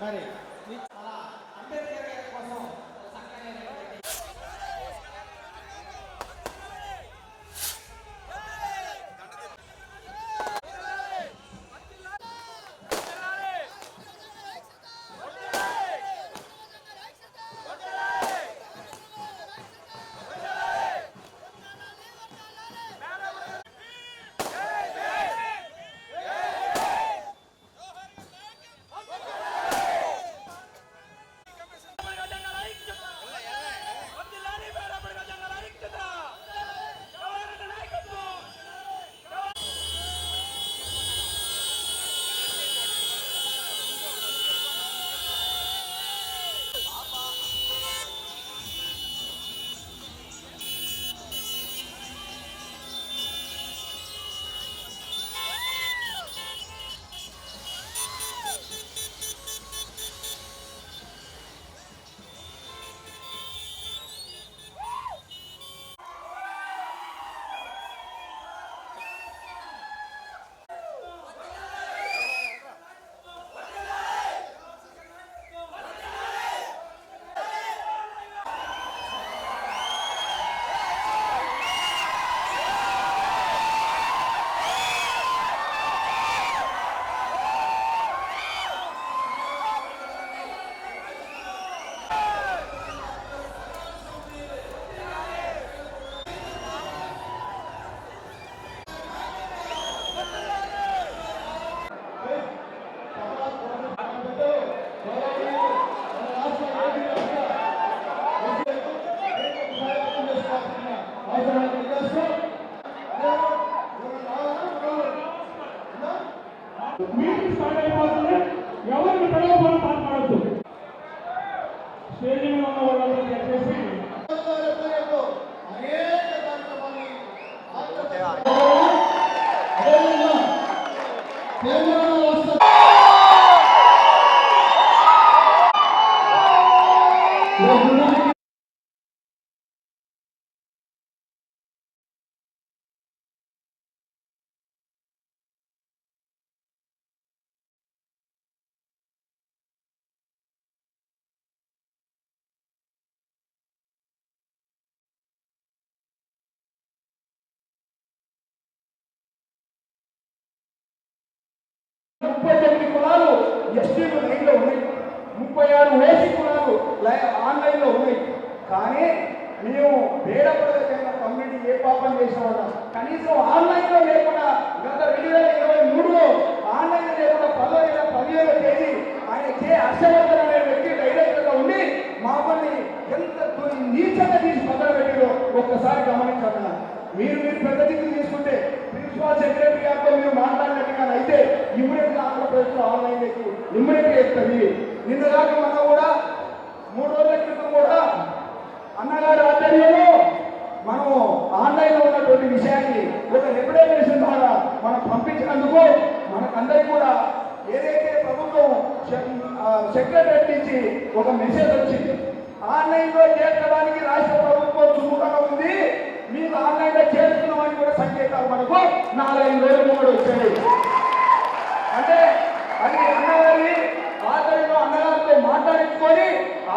మరి అలా అంబేద్కర్ గారి కోసం చక్కనైనటువంటి మీటింగ్ స్టార్ట్ అయిపోతుంది. ఎవరిని పిలవమని మాట్లాడద్దు. స్టేజ్ మీద ఉన్న వాళ్ళందరూ చెప్పేసి ముప్పై 39 కులాలు ఎస్టీలు లైన్లో ఉన్నాయి. 36 ఓసీ కులాలు ఆన్లైన్లో ఉన్నాయి. కానీ మేము పేద ప్రజలైన కమ్యూనిటీ ఏ పాపం చేసేవాళ్ళ కనీసం ఆన్లైన్లో లేకుండా గత 2023లో ఆన్లైన్లో లేకుండా 15వ తేదీ ఆయన హర్షవర్ధన్ అనే వ్యక్తి డైరెక్టర్గా ఉండి మమ్మల్ని ఎంత నీచంగా తీసి పక్కన పెట్టారో ఒక్కసారి గమనించాలన్నా. మీరు పెద్ద దిగులు తీసుకుంటే ప్రిన్సిపాల్ సెక్రటరీ గారితో మీరు మాట్లాడినట్టుగా అయితే ఇమ్మీడియట్గా ఆంధ్రప్రదేశ్లో ఆన్లైన్ ఇమ్మీడియట్గా ఇస్తుంది. నిన్న దాకా మనం కూడా 3 రోజుల క్రితం కూడా అన్నగారి ఆధ్వర్యంలో మనము ఆన్లైన్లో ఉన్నటువంటి విషయాన్ని ఒక రిప్రజెంటేషన్ ద్వారా మనం పంపించినందుకు మనకందరికీ కూడా ఏదైతే ప్రభుత్వం సెక్రటరీ నుంచి ఒక మెసేజ్ వచ్చింది. ఆన్లైన్లో చేర్చడానికి రాష్ట్ర ప్రభుత్వం సుముఖంగా ఉంది, మీకు ఆన్లైన్లో చేస్తున్నామని కూడా సంకేతాలు మనకు 4-5 రోజులు కూడా వచ్చాయి. అంటే అది అన్నగారి ఆధ్వర్యంలో అన్నగారితో మాట్లాడించుకొని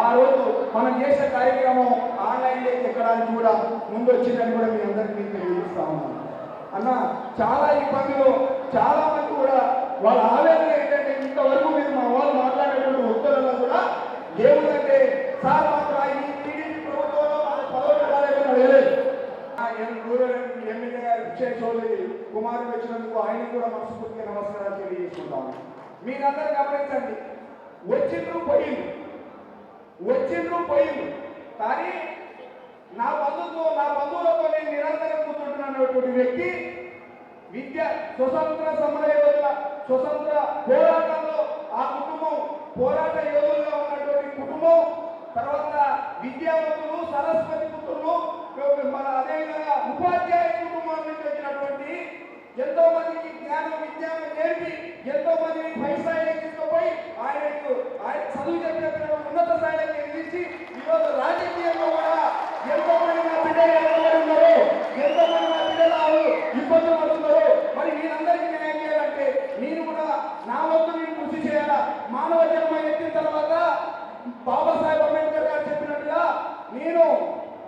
ఆ రోజు మనం చేసే కార్యక్రమం ఆన్లైన్లో ఎక్కడానికి కూడా ముందు వచ్చిందని కూడా మీ అందరికీ తెలియజేస్తా ఉన్నాను. అన్న చాలా ఇబ్బందులు చాలా మంది కూడా వాళ్ళ ఆవేదన ఏంటంటే ఇంతవరకు మీరు మా వాళ్ళు మాట్లాడేటువంటి ఉత్తర్వుల్లో కూడా ఏముందంటే సార్ మాకు ఈ టీడీపీ ప్రభుత్వంలో మాకు పదవులు రాలేదని అడగలేదు. రూరల్ ఎమ్మెల్యే గారు విజయ్ చౌదరి కుమారుడు వచ్చినందుకు ఆయన కూడా మనస్ఫూర్తిగా నమస్కారాలు తెలియజేసుకుంటాము. మీరందరూ గమనించండి, వచ్చిండ్రు పోయిండ్రు కానీ నా బంధువులతో నేను నిరంతరం కూర్చుంటున్నటువంటి వ్యక్తి స్వతంత్ర సమర యోధుల స్వతంత్ర పోరాటంలో ఆ కుటుంబం పోరాట యోధులుగా ఉన్నటువంటి కుటుంబం, తర్వాత విద్యావంతులు సరస్వతి పుత్రులు, మన అదేవిధంగా ఉపాధ్యాయ కుటుంబం నుంచి వచ్చినటువంటి ఎంతో మందికి జ్ఞానం విజ్ఞానం నేర్పి ఎంతో మందిని పై స్థాయికి తీసుకుపోయి ఆయన చదువు చెప్పిన ఉన్నత స్థాయికి ఎదిరించి ఈరోజు రాజకీయంలో కూడా ఎంతో మంది నా బిడ్డలు ఉన్నారు, ఎంతో మంది నా బిడ్డలు ఇబ్బందులు పడుతున్నారు. మరి మీరందరికీ న్యాయం చేయాలంటే నేను కూడా నా వంతు నేను కృషి చేయాలా. మానవ జన్మ ఎత్తిన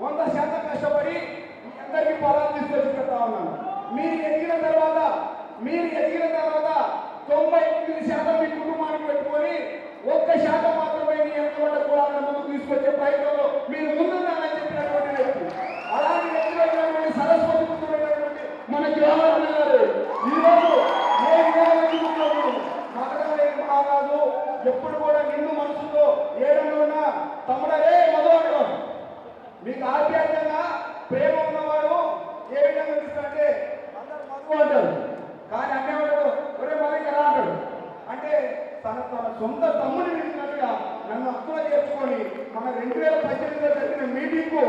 100% కష్టపడి మీ అందరికీ పొలాలు తీసుకొచ్చి పెడతా ఉన్నాను. మీరు ఎదిగిన తర్వాత 99% మీ కుటుంబానికి పెట్టుకొని 1% మాత్రమే మీ వెనుకబడ్డ కులాలను ముందుకు తీసుకొచ్చే ప్రయత్నంలో మీరు ముందున్నారని చెప్పినటువంటి వ్యక్తి. అలాంటి వ్యక్తులైనటువంటి సరస్వతి పుత్రులైనటువంటి మన జవహర్ గారు ఈరోజు ఏ విధంగా మగడలేని మహారాజు ఎప్పుడు కూడా నిండు మనసుతో ఏడన్నా తమ్ముడరే మధు అంటాడు. మీకు ఆప్యాయంగా ప్రేమ ఉన్నవాడు ఏ విధంగా చూస్తారంటే అందరు మధు అంటారు, కానీ అమ్మేవాడు ఒరే మళ్ళీ ఎలా అంటాడు అంటే తన సొంత తమ్ముడిని పిలిచినట్టుగా నన్ను అక్కువ చేర్చుకొని మన 2018లో జరిగిన మీటింగ్కు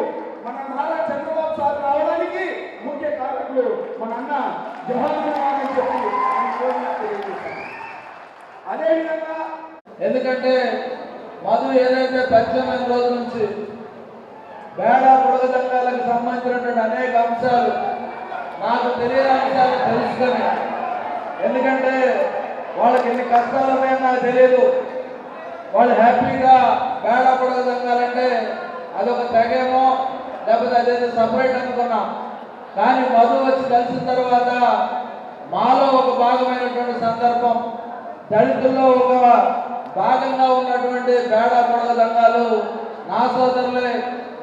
మన నారా చంద్రబాబు సార్ రావడానికి ముఖ్య కారకులు మన అన్న జవహర్ అని చెప్పి అదేవిధంగా ఎందుకంటే మధు ఏదైతే 18 రోజుల నుంచి బేడా పొడగ సంఘాలకు సంబంధించినటువంటి అనేక అంశాలు నాకు తెలియని అంశాలు తెలుసుకొని, ఎందుకంటే వాళ్ళకి ఎన్ని కష్టాలు ఉన్నాయో నాకు తెలియదు. వాళ్ళు హ్యాపీగా బేడా పొడగ సంఘాలంటే అదొక తెగేమో లేకపోతే అదేదో సపరేట్ అనుకున్నాం. కానీ మధు వచ్చి కలిసిన తర్వాత మాలో ఒక భాగమైనటువంటి సందర్భం, దళితుల్లో ఒక భాగంగా ఉన్నటువంటి బేడా పొడగ సంఘాలు నా సోదరులే,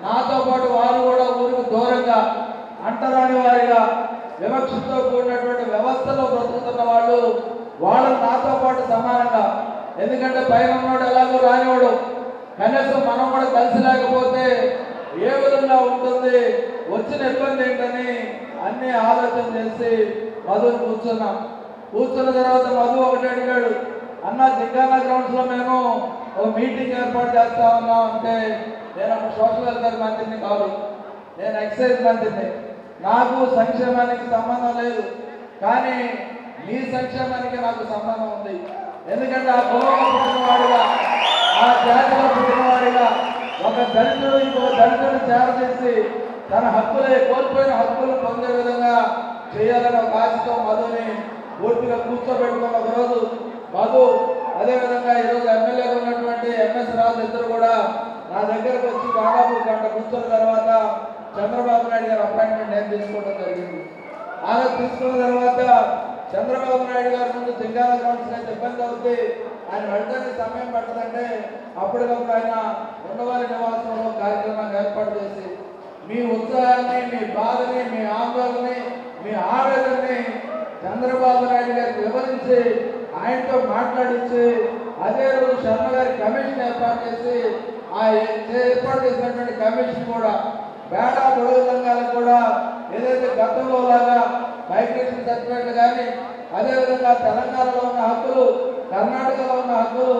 నాతో పాటు వారు కూడా ఊరికి దూరంగా అంటరాని వారిగా వివక్షతో కూడినటువంటి వ్యవస్థలో బ్రతుకుతున్న వాళ్ళు, వాళ్ళని నాతో పాటు సమానంగా, ఎందుకంటే పైన ఉన్నాడు ఎలాగో రానివాడు, కనీసం మనం కూడా కలిసి లేకపోతే ఏ విధంగా ఉంటుంది, వచ్చిన ఇబ్బంది ఏంటని అన్ని ఆలోచన చేసి మధుని కూర్చున్న తర్వాత మధు ఒకటి అడిగాడు, అన్న జింగానా గ్రౌండ్స్లో మేము ఒక మీటింగ్ ఏర్పాటు చేస్తా ఉన్నాం అంటే, నేను ఒక సోషల్ వెల్ఫేర్ మంత్రిని కాదు, నేను ఎక్సైజ్ మంత్రిని, నాకు సంక్షేమానికి సంబంధం లేదు, కానీ నీ సంక్షేమానికి నాకు సంబంధం ఉంది. ఎందుకంటే ఆ కులంలో పుట్టినవాడిగా, ఆ జాతిలో పుట్టినవాడిగా ఒక దళితుడు ఇంకో దళితుడు చేర చేసి తన కోల్పోయిన హక్కులు పొందే విధంగా చేయాలని ఒక ఆశతో మధుని పూర్తిగా కూర్చోబెట్టుకున్న ఒకరోజు మధు, అదేవిధంగా ఈరోజు ఎమ్మెల్యేగా ఉన్నటువంటి ఎంఎస్ రాజు ఇద్దరు కూడా నా దగ్గరకు వచ్చి దాదాపు గంట కూర్చున్న తర్వాత చంద్రబాబు నాయుడు గారు అపాయింట్మెంట్ నేను తీసుకోవడం జరిగింది. ఆయన తీసుకున్న తర్వాత చంద్రబాబు నాయుడు గారి ముందు జింగాల గ్రౌండ్స్ అయితే ఇబ్బంది అవుతుంది, ఆయన వెళ్ళడానికి సమయం పట్టదంటే అప్పటికప్పుడు ఆయన ఉండవారి నివాసంలో కార్యక్రమాన్ని ఏర్పాటు చేసి మీ ఉత్సాహాన్ని, మీ బాధని, మీ ఆందోళనని, మీ ఆవేదనని చంద్రబాబు నాయుడు గారికి వివరించి ఆయనతో మాట్లాడించి అదే రోజు శర్మ గారి కమిషన్ ఏర్పాటు చేసి ఆ ఏర్పాటు చేసినటువంటి కమిషన్ కూడా బేడా పొడవు సంఘాలకు కూడా ఏదైతే గతంలో లాగా మైగ్రేషన్ సర్టిఫికేట్లు కానీ, అదేవిధంగా తెలంగాణలో ఉన్న హక్కులు, కర్ణాటకలో ఉన్న హక్కులు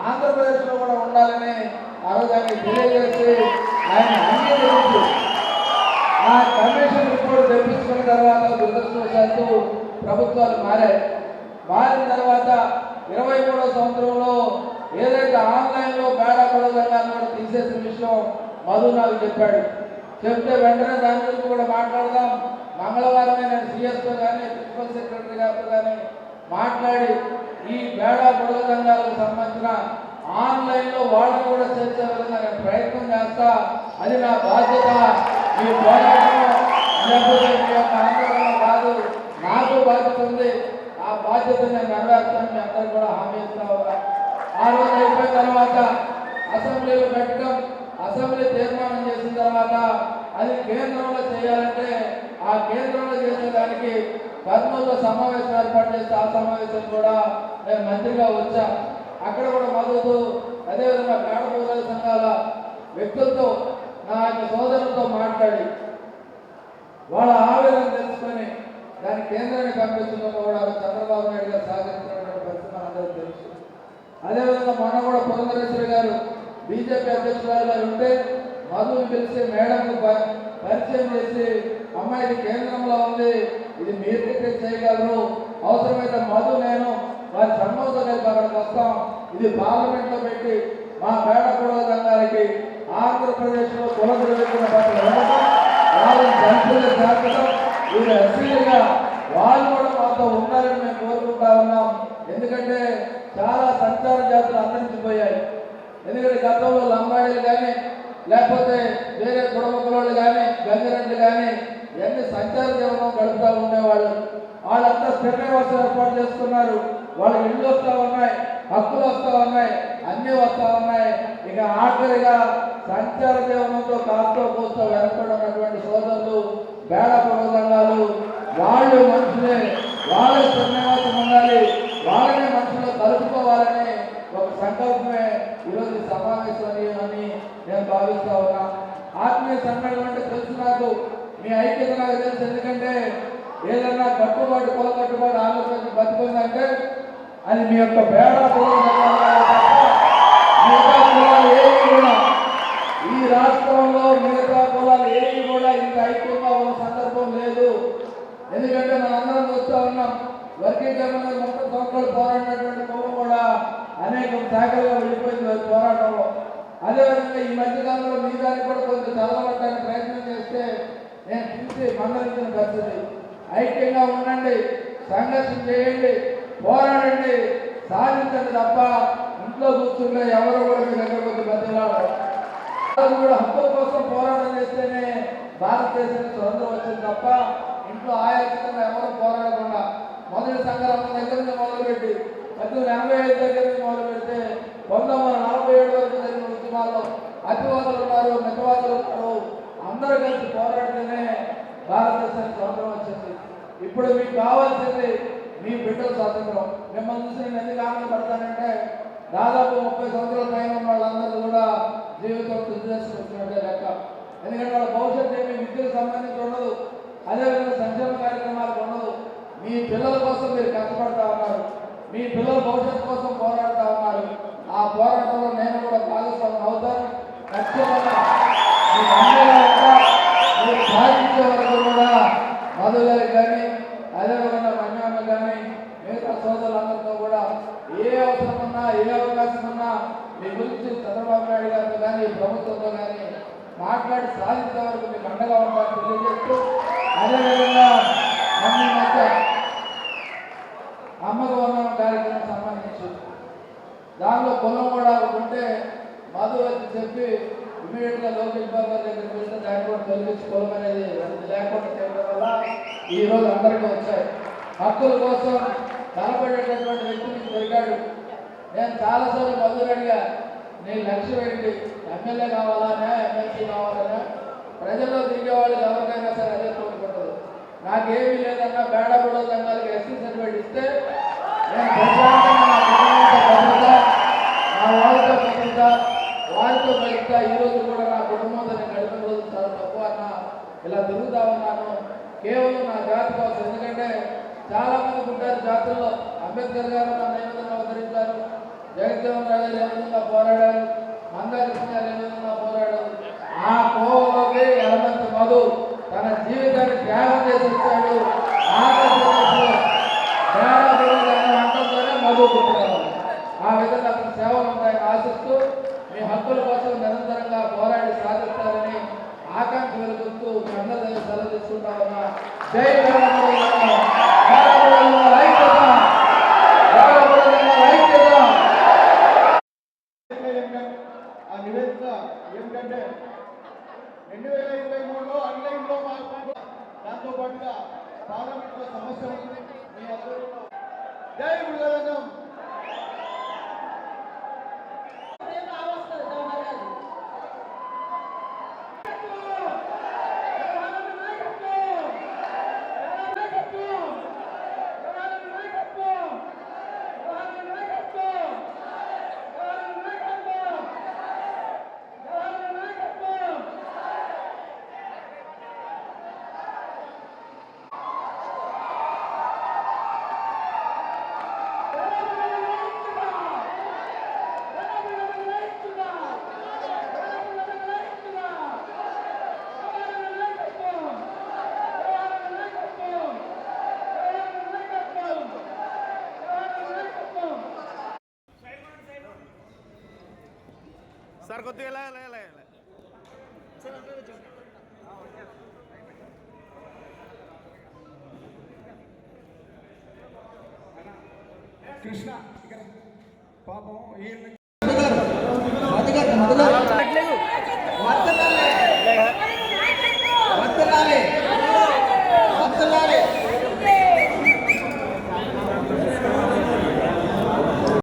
ఆంధ్రప్రదేశ్లో కూడా ఉండాలని ఆ రోజు ఆయన తెలియజేసి ఆయన అంగీకరించి ఆ కమిషన్ రిపోర్ట్ తెప్పించుకున్న తర్వాత దురదృష్టవశాత్తు ప్రభుత్వాలు మారిన తర్వాత 23వ సంవత్సరంలో ఏదైతే ఆన్లైన్లో బేడా పొడవు సంఘాలను కూడా తీసేసిన విషయం మధు నాకు చెప్పాడు. చెప్తే వెంటనే దాని గురించి కూడా మాట్లాడదాం, మంగళవారమే నేను సిఎస్తో కానీ ప్రిన్సిపల్ సెక్రటరీ గారితో కానీ మాట్లాడి ఈ బేడా పొడవు సంఘాలకు సంబంధించిన ఆన్లైన్లో వాళ్ళని కూడా చేర్చే విధంగా నేను ప్రయత్నం చేస్తా, అది నా బాధ్యత. మీ పోరాటం లేకపోతే మీ యొక్క ఆందోళన కాదు, నాకు బాధ్యత ఉంది, ఆ బాధ్యత నేను నెరవేర్చాను, మీ అందరూ కూడా హామీ ఇస్తా ఉన్నా. ఆ రోజు అయిపోయిన తర్వాత అసెంబ్లీలో పెట్టడం, అసెంబ్లీ తీర్మానం చేసిన తర్వాత అది కేంద్రంలో చేయాలంటే ఆ కేంద్రంలో చేసేదానికి కర్నూలులో సమావేశం ఏర్పాటు చేస్తే ఆ సమావేశం కూడా నేను మంత్రిగా వచ్చా. అక్కడ కూడా మద్దతు, అదేవిధంగా బేడా పొడగ సంఘాల వ్యక్తులతో నా యొక్క సోదరులతో మాట్లాడి వాళ్ళ ఆవేదన తెలుసుకొని దాని కేంద్రాన్ని పంపించడంలో కూడా చంద్రబాబు నాయుడు గారు సహకరించినటువంటి పరిస్థితి అందరికీ తెలుసు. అదేవిధంగా మొన్న కూడా పురంధరేశ్వరి గారు బీజేపీ అధ్యక్షురాలు గారు ఉంటే మధుని పిలిచి మేడంకు పరిచయం చేసి, అమ్మాయి కేంద్రంలో ఉంది, ఇది మీరు చేయగలరు, అవసరమైతే మధు నేను వారి సన్మోదం కలిపి అక్కడికి వస్తాం, ఇది పార్లమెంట్లో పెట్టి మా బేడా పొడవ సంఘానికి ఆంధ్రప్రదేశ్లో కులద్రవ్యకుల పట్ల ఉండటం, వాళ్ళని దళితులుగా చేర్చడం, వీళ్ళు ఎస్సీలుగా వాళ్ళు కూడా మాతో ఉండాలని మేము కోరుకుంటా ఉన్నాం. ఎందుకంటే చాలా సంచార జాతులు అంతరించిపోయాయి. ఎందుకంటే గతంలో లంబాడీలు కానీ, లేకపోతే వేరే కుటుంబకులు కానీ గంగిరెడ్లు కానీ ఇవన్నీ సంచార జీవనం గడుపుతూ ఉండేవాళ్ళు. వాళ్ళంతా స్థిర నివాసం ఏర్పాటు చేసుకున్నారు. వాళ్ళ ఇళ్ళు వస్తూ ఉన్నాయి, హక్కులు వస్తూ ఉన్నాయి, అన్నీ వస్తూ ఉన్నాయి. ఇక ఆఖరిగా సంచార జీవనంతో కాస్తో కూస్తో వెనకబడినటువంటి సోదరులు బేడ పొడవు సంఘాలు వాళ్ళు మనుషులే, వాళ్ళ స్థిర నివాసం ఉండాలి, వాళ్ళని మనుషులు కలుపుకోవాలని ఒక సంకల్పమే ఈరోజు సమావేశం అని నేను భావిస్తా ఉన్నా. ఆత్మీయ సమ్మేళనం అంటే తెలుసు నాకు, మీ ఐక్యత నాకు తెలుసు. ఎందుకంటే ఏదన్నా కట్టుబాటు కుల కట్టుబాటు ఆలోచన బతుకుందంటే అది మీ యొక్క బేడ మిగతా కులాలు ఏవి కూడా ఈ రాష్ట్రంలో మిగతా కులాలు ఏవి కూడా ఇంత ఐక్యంగా ఉన్న సందర్భం లేదు. ఎందుకంటే మనందరం చూస్తూ ఉన్నాం, వర్గీకరణ 30 సంవత్సరాలు పోరాడినటువంటి కులం కూడా అనేక శాఖలుగా వెళ్ళిపోయింది పోరాటంలో. అదేవిధంగా ఈ మధ్యకాలంలో మీ దానికి కూడా కొంచెం చదవడానికి ప్రయత్నం చేస్తే నేను చూసి మందలించిన పరిస్థితి. ఐక్యంగా ఉండండి, సంఘర్షణ చేయండి, పోరాడండి, సాధించండి తప్ప ఇంట్లో కూర్చుంటే ఎవరు కూడా మీ దగ్గరకు వచ్చి బతిలాడరు. కూడా హక్కుల కోసం పోరాటం చేస్తేనే భారతదేశానికి స్వతంత్రం వచ్చింది తప్ప ఇంట్లో ఆయాసంగా ఎవరు పోరాడకుండా మొదటి సంగ్రామం దగ్గర నుంచి మొదలుపెట్టి 1885 దగ్గర నుంచి మొదలు పెడితే 1947 వరకు జరిగిన ఉద్యమాల్లో అతివాదులు ఉన్నారు, మితవాదులు ఉన్నారు, అందరూ కలిసి పోరాడితేనే భారతదేశానికి స్వతంత్రం వచ్చింది. ఇప్పుడు మీకు కావాల్సింది మీ బిడ్డల స్వాతంత్రం. మిమ్మల్ని చూసి నేను ఎందుకు ఆనందపడతానంటే దాదాపు 30 సంవత్సరాల పైన ఉన్న వాళ్ళందరూ కూడా జీవితం తుది చేసుకుంటున్నట్టే లెక్క. ఎందుకంటే వాళ్ళ భవిష్యత్తు ఏమి విద్యకు సంబంధించి ఉండదు, అదేవిధంగా సంక్షేమ కార్యక్రమాలకు ఉండదు. మీ పిల్లల కోసం మీరు కష్టపడతా ఉన్నారు, మీ పిల్లల భవిష్యత్తు కోసం పోరాడుతూ ఉన్నారు. ఆ పోరాటంలో నేను కూడా భాగస్వామ్యం అవుతాను. ఖచ్చితంగా మీరు సాధించే వరకు కూడా మధు గారికి కానీ అదేవిధంగా మన్యామ కానీ మిగతా సోదరులందరితో కూడా ఏ అవసరం ఉన్నా ఏ అవకాశం ఉన్నా మీ గురించి చంద్రబాబు నాయుడు గారితో కానీ ప్రభుత్వంతో కానీ మాట్లాడి సాధించే వరకు మీకు అండగా ఉంటారని తెలియజేస్తూ, అదేవిధంగా మమ్మీ మధ్య అమ్మకు వందనం కార్యక్రమం సంబంధించి దానిలో కులం కూడా ఉంటే మధు వచ్చి చెప్పి ఇమీడియట్గా లోకేష్ బాబు గారి దగ్గరికి వెళ్తే దాన్ని కూడా తొలగించి కులం అనేది లేకుండా చేయడం వల్ల ఈరోజు అందరికీ వచ్చాయి. హక్కుల కోసం కనపడేటటువంటి వ్యక్తి మీకు దొరికాడు. నేను చాలాసార్లు మధుని అడిగా, నీ లక్ష్యం ఏంటి, ఎమ్మెల్యే కావాలనే ఎమ్మెల్సీ కావాలనే? ప్రజల్లో తిరిగే వాళ్ళకి ఎవరికైనా సరే అదే కోరుకుంటుంది. నాకేమీ లేదన్నా బేడ పొడవు సంఘాలకి ఎస్సీ సర్టిఫికేట్ ఇస్తే నేను ప్రశాంతంగా నా కుటుంబంతో బతుకుతా, నా వాళ్ళతో బతుకుతా, వారితో బతుకుతా. ఈరోజు కూడా నా కుటుంబంతో నేను గడిపిన రోజు చాలా తక్కువ అన్న ఇలా తిరుగుతా ఉన్నాను కేవలం నా జాతి కోసం. ఎందుకంటే చాలా మంది ఉంటారు జాతుల్లో. అంబేద్కర్ గారు నన్ను ఏ విధంగా అవతరించారు, జగజ్జీవన్ రాజు ఏ విధంగా పోరాడారు, మందాకృష్ణ గారు ఏ విధంగా పోరాడారు. ఆ కోవలోకి ఎలమంతి మధు తన జీవితాన్ని త్యాగం చేసి వచ్చాడు. ఆంధ్రప్రదేశ్లో అంటంతోనే మధు పుట్టుకోవాలి. ఆ విధంగా అతని సేవలు ఉంటాయని ఆశిస్తూ మీ హక్కుల కోసం నిరంతరంగా పోరాడి సాధిస్తారని ఆకాంక్ష వెలుగుతూ మీ అందరి దగ్గర సెలవు తీసుకుంటా ఉన్నా. జై ఆ నివేదిక ఏమిటంటే 2023లో ఆన్లైన్లో మార్పు, దాంతో పాటుగా పార్లమెంట్లో సమస్య ఉంది. మీ ఆధ్వర్యంలో జై గురుదత్తం. సార్ కొద్దిగా కృష్ణ పాపం